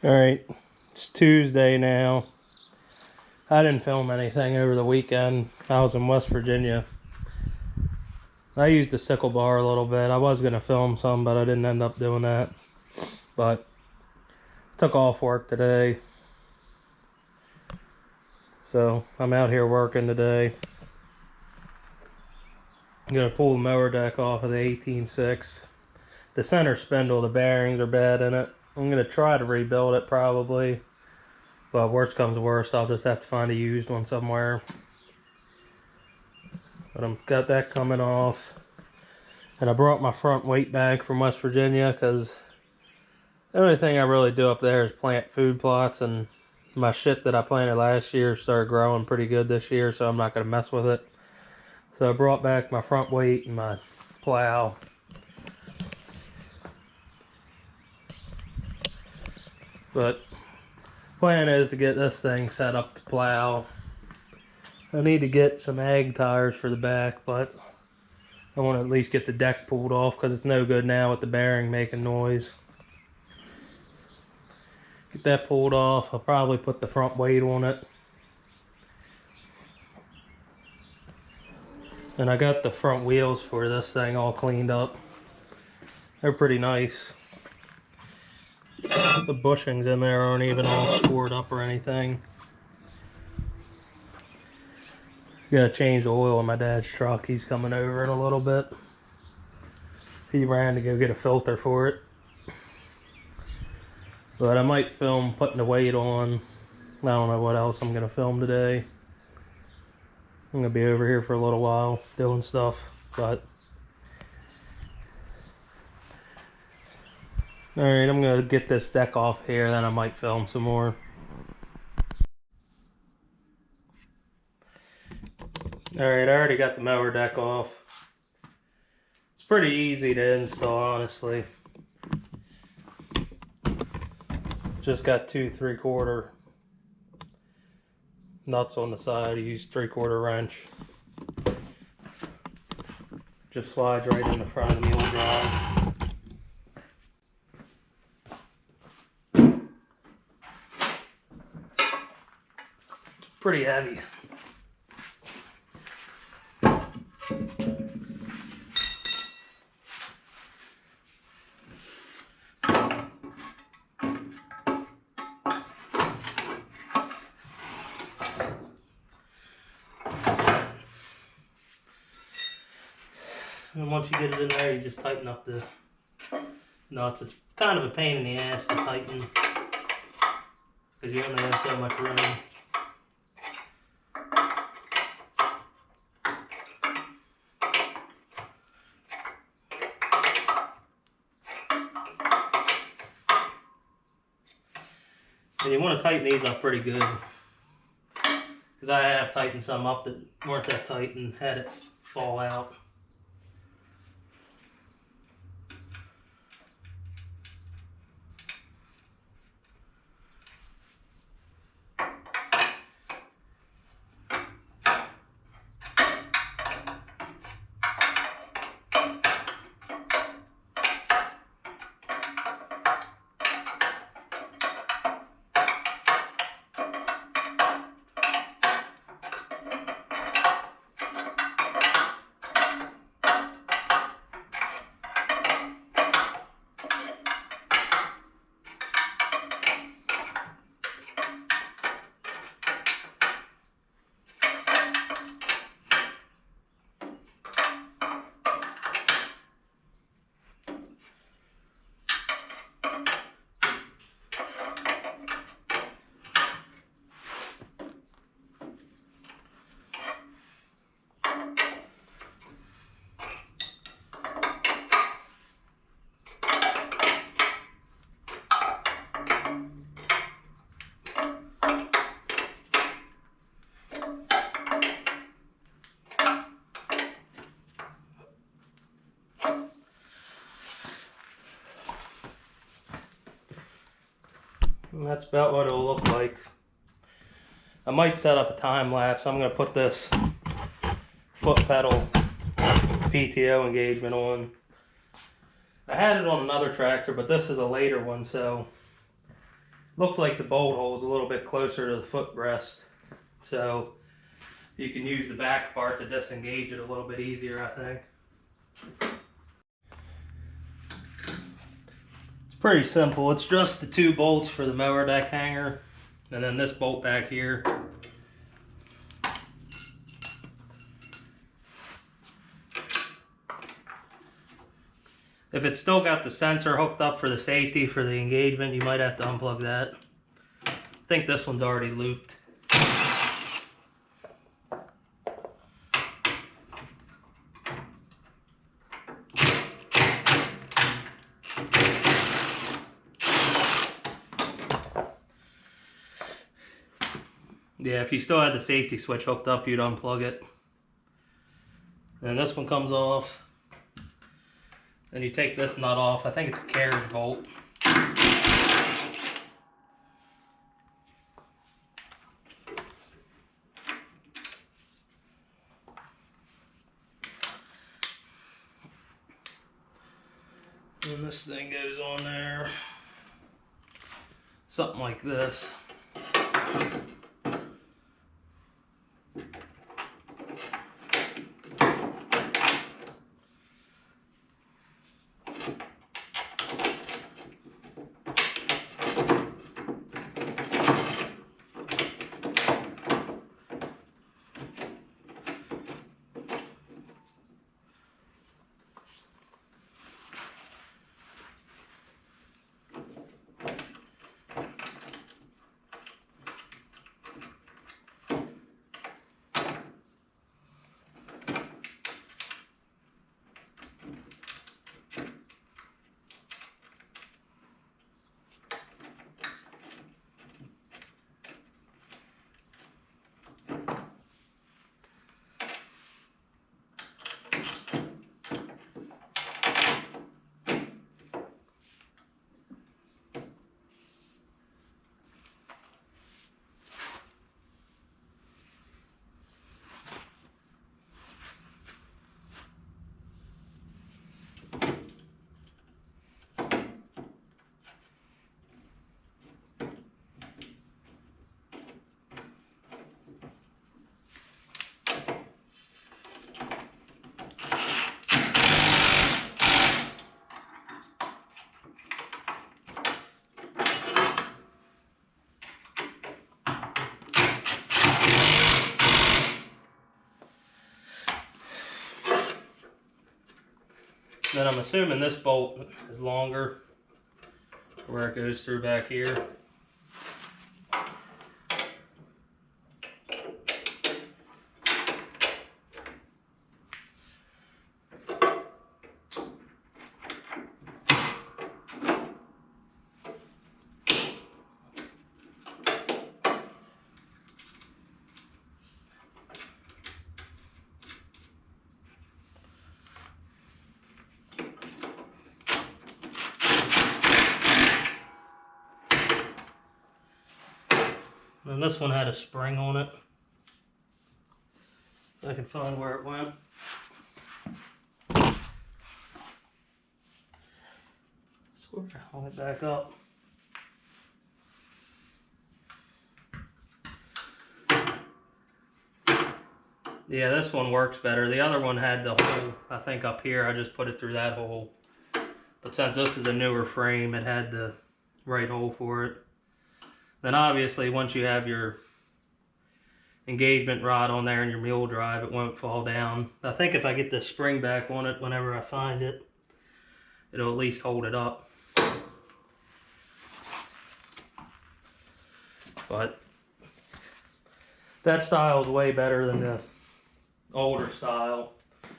Alright, it's Tuesday now. I didn't film anything over the weekend. I was in West Virginia. I used the sickle bar a little bit. I was going to film some, but I didn't end up doing that. But I took off work today. So I'm out here working today. I'm going to pull the mower deck off of the 18.6. The center spindle, the bearings are bad in it. I'm going to try to rebuild it probably. But worst comes to worst, I'll just have to find a used one somewhere. But I've got that coming off. And I brought my front weight bag from West Virginia because the only thing I really do up there is plant food plots, and my shit that I planted last year started growing pretty good this year, so I'm not going to mess with it. So I brought back my front weight and my plow. But plan is to get this thing set up to plow. I need to get some ag tires for the back, but I want to at least get the deck pulled off because it's no good now with the bearing making noise. Get that pulled off. I'll probably put the front weight on it. And I got the front wheels for this thing all cleaned up. They're pretty nice. The bushings in there aren't even all scored up or anything. Gotta change the oil in my dad's truck. He's coming over in a little bit. He ran to go get a filter for it. But I might film putting the weight on. I don't know what else I'm gonna film today. I'm gonna be over here for a little while doing stuff, but alright, I'm gonna get this deck off here, then I might film some more. Alright, I already got the mower deck off. It's pretty easy to install, honestly. Just got two 3/4 nuts on the side. I use 3/4 wrench. Just slides right in the front of the mule drive. It's pretty heavy. And once you get it in there, you just tighten up the nuts. It's kind of a pain in the ass to tighten because you only have so much room. And you want to tighten these up pretty good, because I have tightened some up that weren't that tight and had it fall out. And that's about what it'll look like. I might set up a time lapse. I'm going to put this foot pedal PTO engagement on. I had it on another tractor, but this is a later one, so Looks like the bolt hole is a little bit closer to the footrest, so you can use the back part to disengage it a little bit easier, I think. It's pretty simple. It's just the 2 bolts for the mower deck hanger, and then this bolt back here. If it's still got the sensor hooked up for the safety for the engagement, you might have to unplug that. I think this one's already looped. Yeah, if you still had the safety switch hooked up, you'd unplug it. And this one comes off. Then you take this nut off. I think it's a carriage bolt. And this thing goes on there. Something like this. Then I'm assuming this bolt is longer, where it goes through back here. And this one had a spring on it. If I can find where it went. So I hung it back up. Yeah, this one works better. The other one had the hole, I think, up here. I just put it through that hole. But since this is a newer frame, it had the right hole for it. Then obviously, once you have your engagement rod on there and your mule drive, it won't fall down. I think if I get the spring back on it whenever I find it, it'll at least hold it up. But that style is way better than the older style, at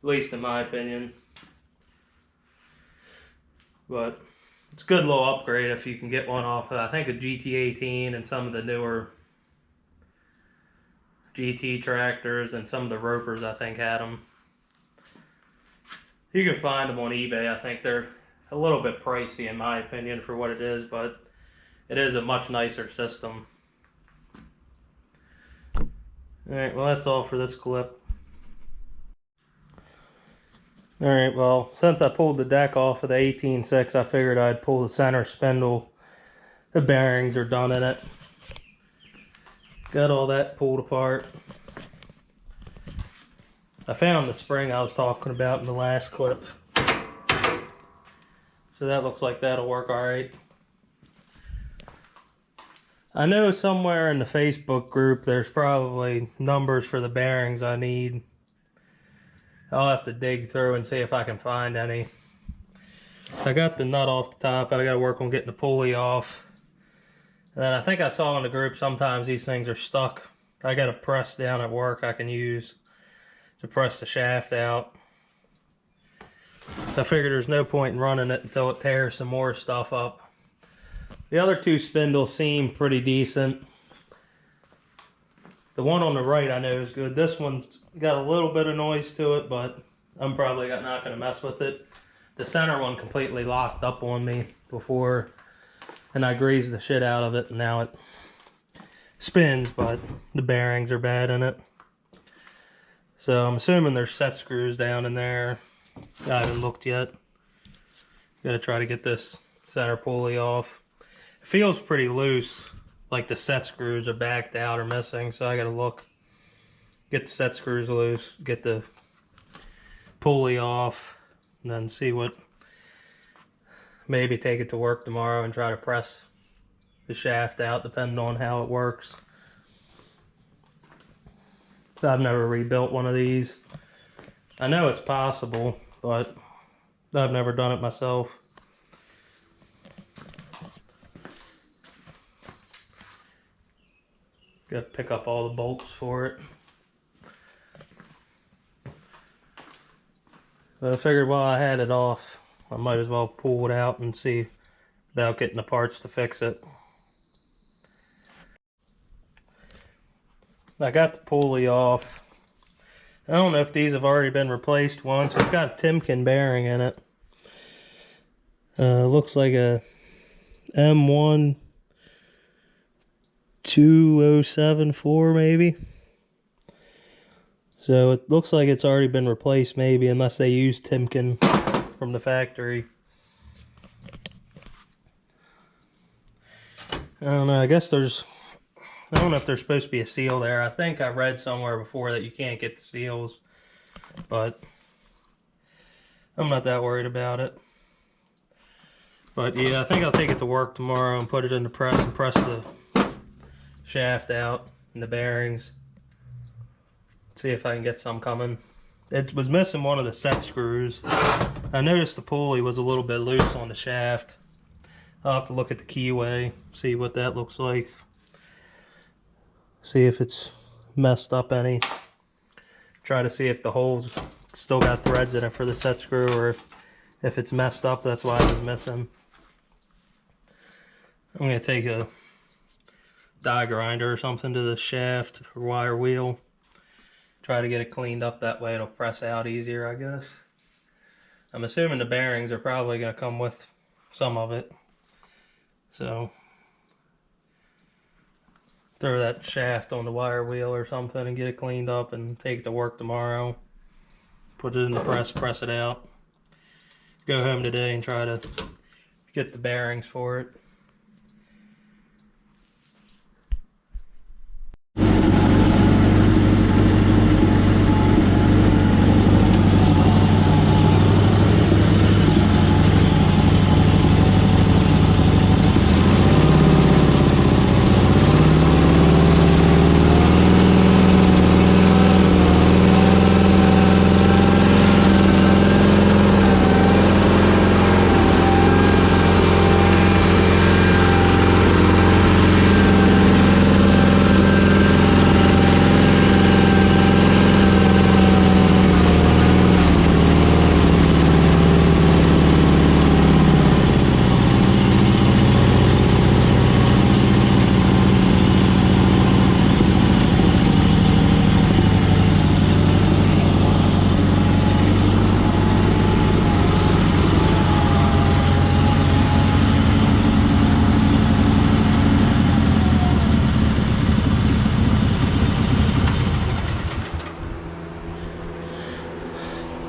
least in my opinion. But it's a good little upgrade if you can get one off of, I think, a GT18 and some of the newer GT tractors, and some of the Ropers I think had them. You can find them on eBay. I think they're a little bit pricey in my opinion for what it is, but it is a much nicer system. Alright, well that's all for this clip. Alright, well, since I pulled the deck off of the 18.6, I figured I'd pull the center spindle, The bearings are done in it. Got all that pulled apart. I found the spring I was talking about in the last clip. So that looks like that'll work alright. I know somewhere in the Facebook group there's probably numbers for the bearings I need. I'll have to dig through and see if I can find any. I got the nut off the top. I gotta work on getting the pulley off. And then I think I saw in the group sometimes these things are stuck. I got a press down at work I can use to press the shaft out. I figured there's no point in running it until it tears some more stuff up. The other two spindles seem pretty decent. The one on the right I know is good. This one's got a little bit of noise to it, but I'm probably not going to mess with it. The center one completely locked up on me before, and I greased the shit out of it, and now it spins, but the bearings are bad in it. So I'm assuming there's set screws down in there. I haven't looked yet. Gotta try to get this center pulley off. It feels pretty loose, like the set screws are backed out or missing, so I gotta look. Get the set screws loose, get the pulley off, and then see what, maybe take it to work tomorrow and try to press the shaft out depending on how it works. I've never rebuilt one of these. I know it's possible, but I've never done it myself. Gotta pick up all the bolts for it. But I figured while I had it off, I might as well pull it out and see about getting the parts to fix it. I got the pulley off. I don't know if these have already been replaced once. It's got a Timken bearing in it. Looks like a M1 2074 maybe. So it looks like it's already been replaced maybe, unless they used Timken from the factory. I don't know, I guess there's, I don't know if there's supposed to be a seal there. I think I read somewhere before that you can't get the seals, but I'm not that worried about it. But yeah, I think I'll take it to work tomorrow and put it in the press and press the shaft out and the bearings. See if I can get some coming. It was missing one of the set screws. I noticed the pulley was a little bit loose on the shaft. I'll have to look at the keyway, see what that looks like. See if it's messed up any. Try to see if the hole's still got threads in it for the set screw, or if it's messed up, that's why it was missing. I'm going to take a die grinder or something to the shaft or wire wheel. Try to get it cleaned up, that way it'll press out easier, I guess. I'm assuming the bearings are probably going to come with some of it. So throw that shaft on the wire wheel or something and get it cleaned up and take it to work tomorrow. Put it in the press it out. Go home today and try to get the bearings for it.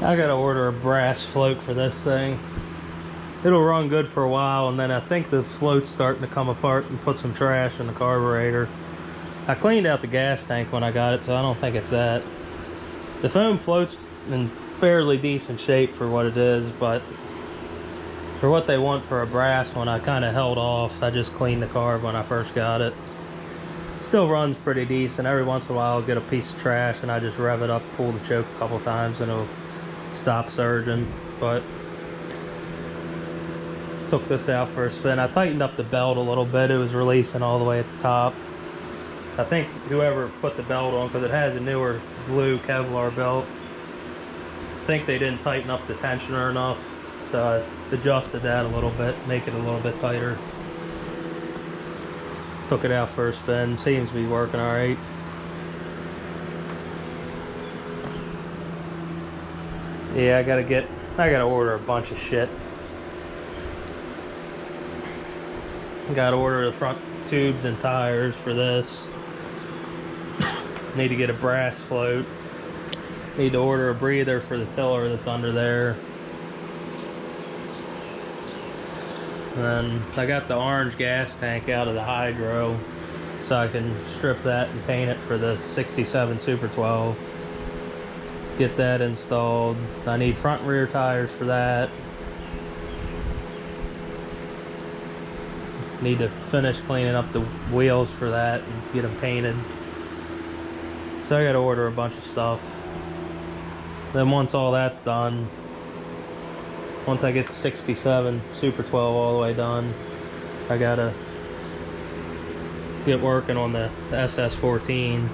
I gotta order a brass float for this thing. it'll run good for a while, and then I think the float's starting to come apart and put some trash in the carburetor. I cleaned out the gas tank when I got it, so I don't think it's that. The foam float's in fairly decent shape for what it is, but for what they want for a brass one, I kind of held off. I just cleaned the carb when I first got it. Still runs pretty decent. Every once in a while I'll get a piece of trash and I just rev it up, pull the choke a couple times, and it'll stop surging. But just took this out for a spin. I tightened up the belt a little bit. It was releasing all the way at the top. I think whoever put the belt on, because it has a newer blue Kevlar belt, I think they didn't tighten up the tensioner enough, so I adjusted that a little bit, make it a little bit tighter. Took it out for a spin. Seems to be working all right. Yeah, I gotta order a bunch of shit. Gotta order the front tubes and tires for this. Need to get a brass float. Need to order a breather for the tiller that's under there. And then I got the orange gas tank out of the hydro, so I can strip that and paint it for the 67 Super 12. Get that installed. I need front and rear tires for that. Need to finish cleaning up the wheels for that and get them painted. So I gotta order a bunch of stuff. Then once all that's done, once I get the 67 Super 12 all the way done, I gotta get working on the SS14.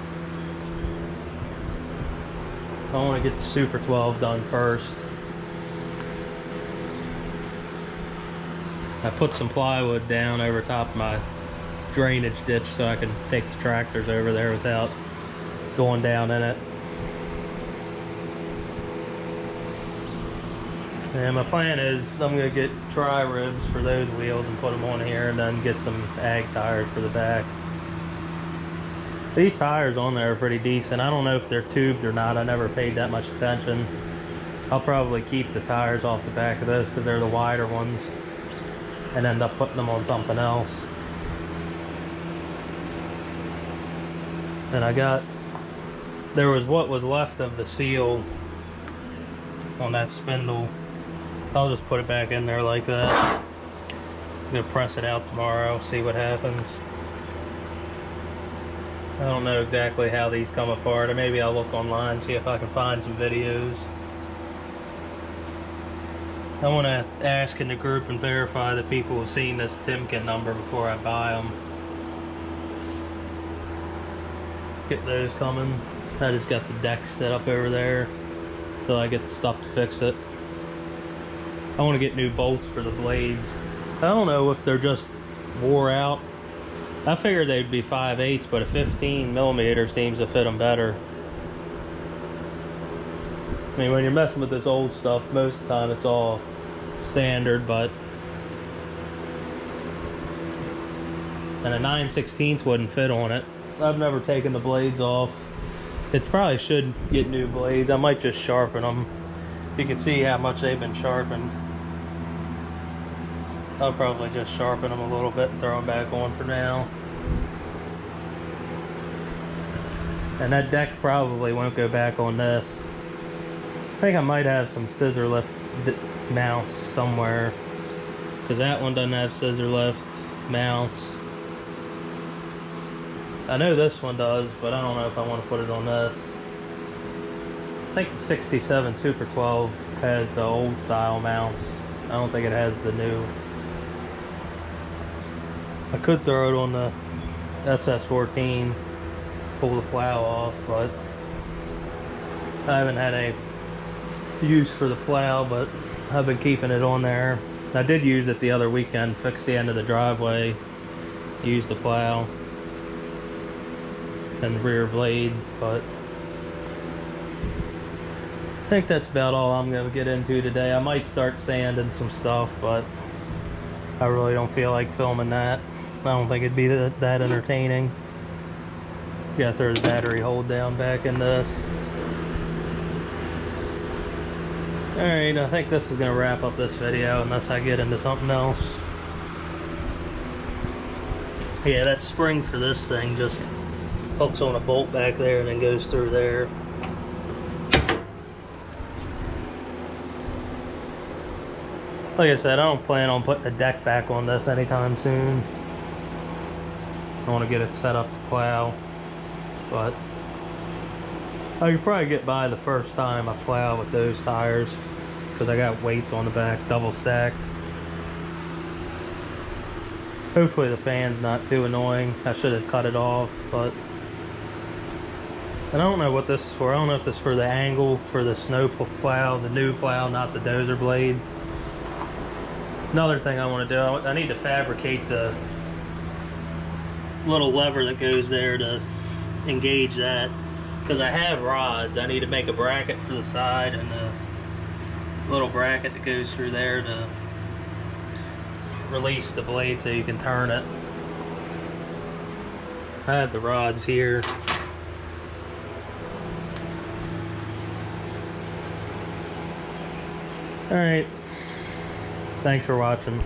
I want to get the Super 12 done first. I put some plywood down over top of my drainage ditch so I can take the tractors over there without going down in it. And my plan is I'm going to get tri-ribs for those wheels and put them on here, and then get some ag tires for the back. These tires on there are pretty decent. I don't know if they're tubed or not. I never paid that much attention. I'll probably keep the tires off the back of this because they're the wider ones, and end up putting them on something else. And there was what was left of the seal on that spindle. I'll just put it back in there like that. I'm gonna press it out tomorrow, see what happens. I don't know exactly how these come apart, or maybe I'll look online, see if I can find some videos. I want to ask in the group and verify that people have seen this Timken number before I buy them. Get those coming. I just got the deck set up over there until I get the stuff to fix it. I want to get new bolts for the blades. I don't know if they're just wore out. I figured they'd be 5/8, but a 15mm seems to fit them better. I mean, when you're messing with this old stuff, most of the time it's all standard, but and a 9/16 wouldn't fit on it. I've never taken the blades off. It probably should get new blades. I might just sharpen them. You can see how much they've been sharpened. I'll probably just sharpen them a little bit and throw them back on for now. And that deck probably won't go back on this. I think I might have some scissor lift mounts somewhere, because that one doesn't have scissor lift mounts. I know this one does, but I don't know if I want to put it on this. I think the 67 Super 12 has the old style mounts. I don't think it has the new. I could throw it on the SS14, pull the plow off, but I haven't had any use for the plow, but I've been keeping it on there. I did use it the other weekend, fix the end of the driveway, use the plow and the rear blade, but I think that's about all I'm going to get into today. I might start sanding some stuff, but I really don't feel like filming that. I don't think it'd be that entertaining. Gotta throw the battery hold down back in this. Alright, I think this is going to wrap up this video unless I get into something else. Yeah, that spring for this thing just hooks on a bolt back there and then goes through there. Like I said, I don't plan on putting a deck back on this anytime soon. I want to get it set up to plow, but I could probably get by the first time I plow with those tires because I got weights on the back, double stacked. Hopefully the fan's not too annoying. I should have cut it off, but I don't know what this is for. I don't know if this is for the angle for the snow plow, the new plow, not the dozer blade. Another thing I want to do, I need to fabricate the little lever that goes there to engage that, because I have rods. I need to make a bracket for the side and a little bracket that goes through there to release the blade so you can turn it. I have the rods here. Alright, thanks for watching.